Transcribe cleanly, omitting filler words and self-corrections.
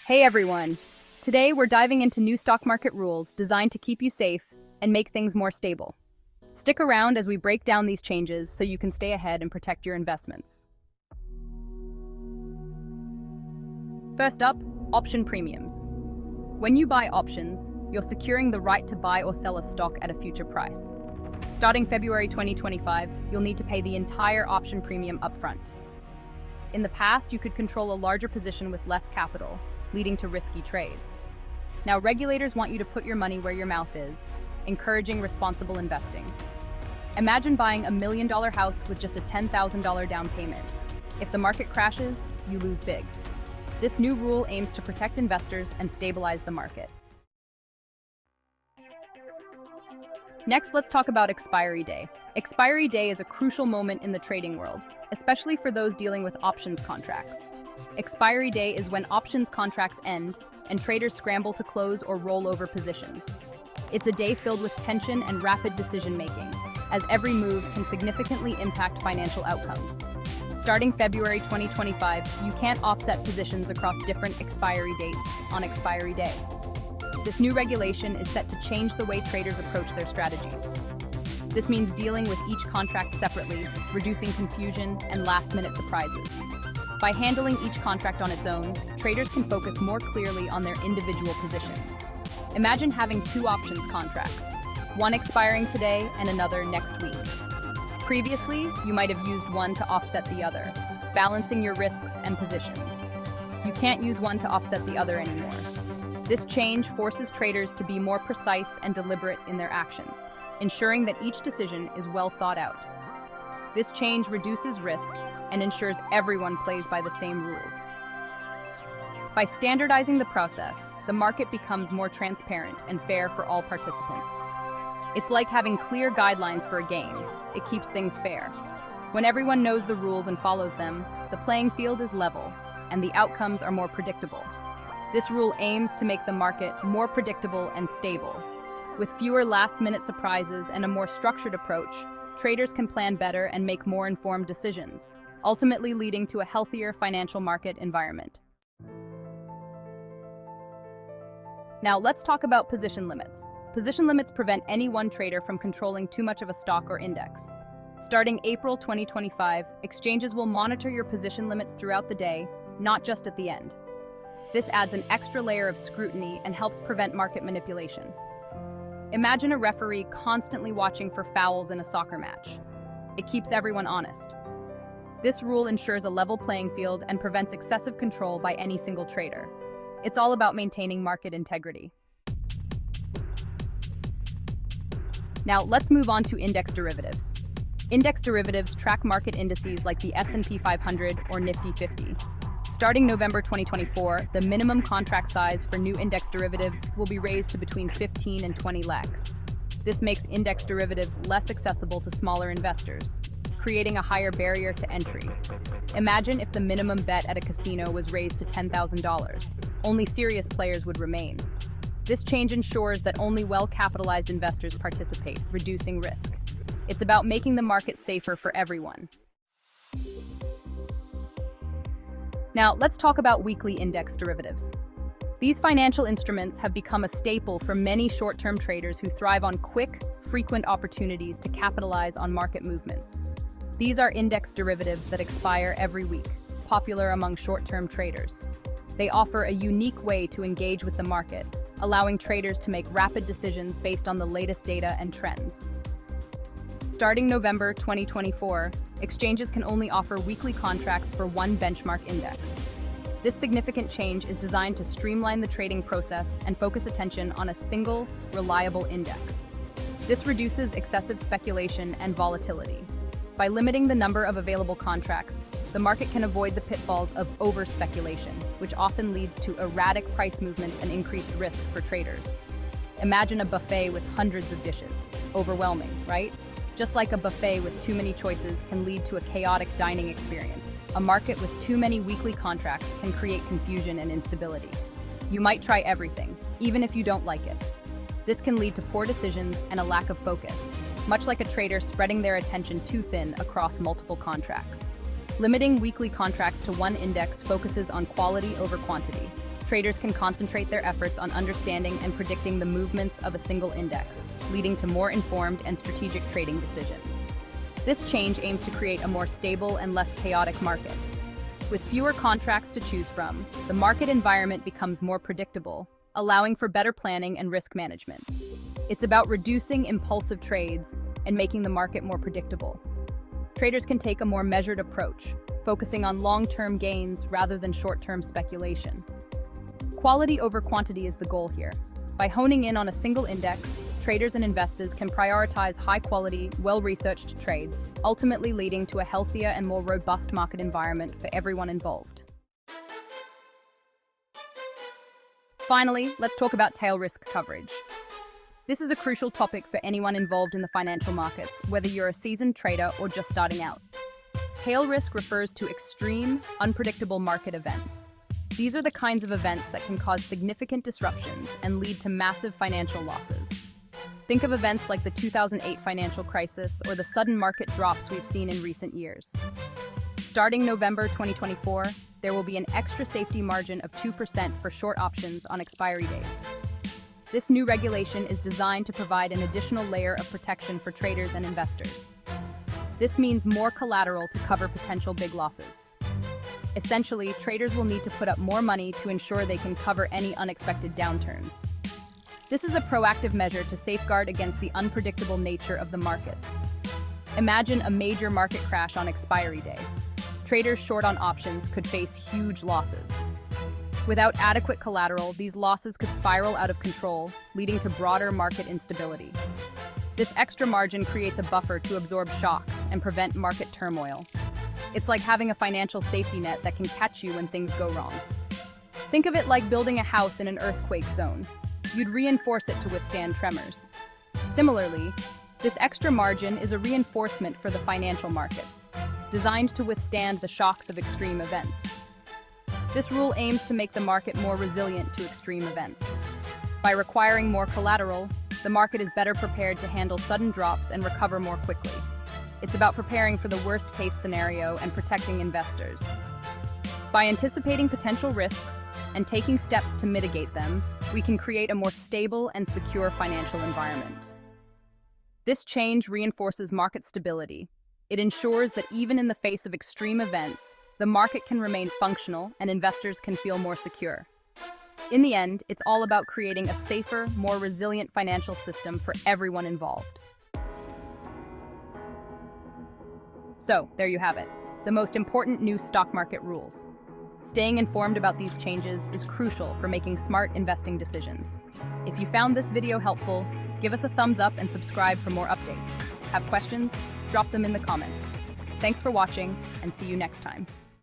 Hey everyone! Today we're diving into new stock market rules designed to keep you safe and make things more stable. Stick around as we break down these changes so you can stay ahead and protect your investments. First up, option premiums. When you buy options, you're securing the right to buy or sell a stock at a future price. Starting February 2025, you'll need to pay the entire option premium upfront. In the past, you could control a larger position with less capital, leading to risky trades. Now, regulators want you to put your money where your mouth is, encouraging responsible investing. Imagine buying a $1 million house with just a $10,000 down payment. If the market crashes, you lose big. This new rule aims to protect investors and stabilize the market. Next, let's talk about expiry day. Expiry day is a crucial moment in the trading world, especially for those dealing with options contracts. Expiry day is when options contracts end and traders scramble to close or roll over positions. It's a day filled with tension and rapid decision-making, as every move can significantly impact financial outcomes. Starting February 2025, you can't offset positions across different expiry dates on expiry day. This new regulation is set to change the way traders approach their strategies. This means dealing with each contract separately, reducing confusion and last-minute surprises. By handling each contract on its own, traders can focus more clearly on their individual positions. Imagine having two options contracts, one expiring today and another next week. Previously, you might have used one to offset the other, balancing your risks and positions. You can't use one to offset the other anymore. This change forces traders to be more precise and deliberate in their actions, ensuring that each decision is well thought out. This change reduces risk and ensures everyone plays by the same rules. By standardizing the process, the market becomes more transparent and fair for all participants. It's like having clear guidelines for a game. It keeps things fair. When everyone knows the rules and follows them, the playing field is level, and the outcomes are more predictable. This rule aims to make the market more predictable and stable. With fewer last-minute surprises and a more structured approach, traders can plan better and make more informed decisions, ultimately leading to a healthier financial market environment. Now, let's talk about position limits. Position limits prevent any one trader from controlling too much of a stock or index. Starting April 2025, exchanges will monitor your position limits throughout the day, not just at the end. This adds an extra layer of scrutiny and helps prevent market manipulation. Imagine a referee constantly watching for fouls in a soccer match. It keeps everyone honest. This rule ensures a level playing field and prevents excessive control by any single trader. It's all about maintaining market integrity. Now, let's move on to index derivatives. Index derivatives track market indices like the S&P 500 or Nifty 50. Starting November 2024, the minimum contract size for new index derivatives will be raised to between 15 and 20 lakhs. This makes index derivatives less accessible to smaller investors, creating a higher barrier to entry. Imagine if the minimum bet at a casino was raised to $10,000. Only serious players would remain. This change ensures that only well-capitalized investors participate, reducing risk. It's about making the market safer for everyone. Now, let's talk about weekly index derivatives. These financial instruments have become a staple for many short-term traders who thrive on quick, frequent opportunities to capitalize on market movements. These are index derivatives that expire every week, popular among short-term traders. They offer a unique way to engage with the market, allowing traders to make rapid decisions based on the latest data and trends. Starting November 2024, exchanges can only offer weekly contracts for one benchmark index. This significant change is designed to streamline the trading process and focus attention on a single, reliable index. This reduces excessive speculation and volatility. By limiting the number of available contracts, the market can avoid the pitfalls of over-speculation, which often leads to erratic price movements and increased risk for traders. Imagine a buffet with hundreds of dishes. Overwhelming, right? Just like a buffet with too many choices can lead to a chaotic dining experience, a market with too many weekly contracts can create confusion and instability. You might try everything, even if you don't like it. This can lead to poor decisions and a lack of focus, much like a trader spreading their attention too thin across multiple contracts. Limiting weekly contracts to one index focuses on quality over quantity. traders can concentrate their efforts on understanding and predicting the movements of a single index, leading to more informed and strategic trading decisions. This change aims to create a more stable and less chaotic market. With fewer contracts to choose from, the market environment becomes more predictable, allowing for better planning and risk management. It's about reducing impulsive trades and making the market more predictable. Traders can take a more measured approach, focusing on long-term gains rather than short-term speculation. Quality over quantity is the goal here. By honing in on a single index, traders and investors can prioritize high-quality, well-researched trades, ultimately leading to a healthier and more robust market environment for everyone involved. Finally, let's talk about tail risk coverage. This is a crucial topic for anyone involved in the financial markets, whether you're a seasoned trader or just starting out. Tail risk refers to extreme, unpredictable market events. These are the kinds of events that can cause significant disruptions and lead to massive financial losses. Think of events like the 2008 financial crisis or the sudden market drops we've seen in recent years. Starting November 2024, there will be an extra safety margin of 2% for short options on expiry days. This new regulation is designed to provide an additional layer of protection for traders and investors. This means more collateral to cover potential big losses. Essentially, traders will need to put up more money to ensure they can cover any unexpected downturns. This is a proactive measure to safeguard against the unpredictable nature of the markets. Imagine a major market crash on expiry day. Traders short on options could face huge losses. Without adequate collateral, these losses could spiral out of control, leading to broader market instability. This extra margin creates a buffer to absorb shocks and prevent market turmoil. It's like having a financial safety net that can catch you when things go wrong. Think of it like building a house in an earthquake zone. You'd reinforce it to withstand tremors. Similarly, this extra margin is a reinforcement for the financial markets, designed to withstand the shocks of extreme events. This rule aims to make the market more resilient to extreme events. By requiring more collateral, the market is better prepared to handle sudden drops and recover more quickly. It's about preparing for the worst-case scenario and protecting investors. By anticipating potential risks and taking steps to mitigate them, we can create a more stable and secure financial environment. This change reinforces market stability. It ensures that even in the face of extreme events, the market can remain functional and investors can feel more secure. In the end, it's all about creating a safer, more resilient financial system for everyone involved. So, there you have it, the most important new stock market rules. Staying informed about these changes is crucial for making smart investing decisions. If you found this video helpful, give us a thumbs up and subscribe for more updates. Have questions? Drop them in the comments. Thanks for watching, and see you next time.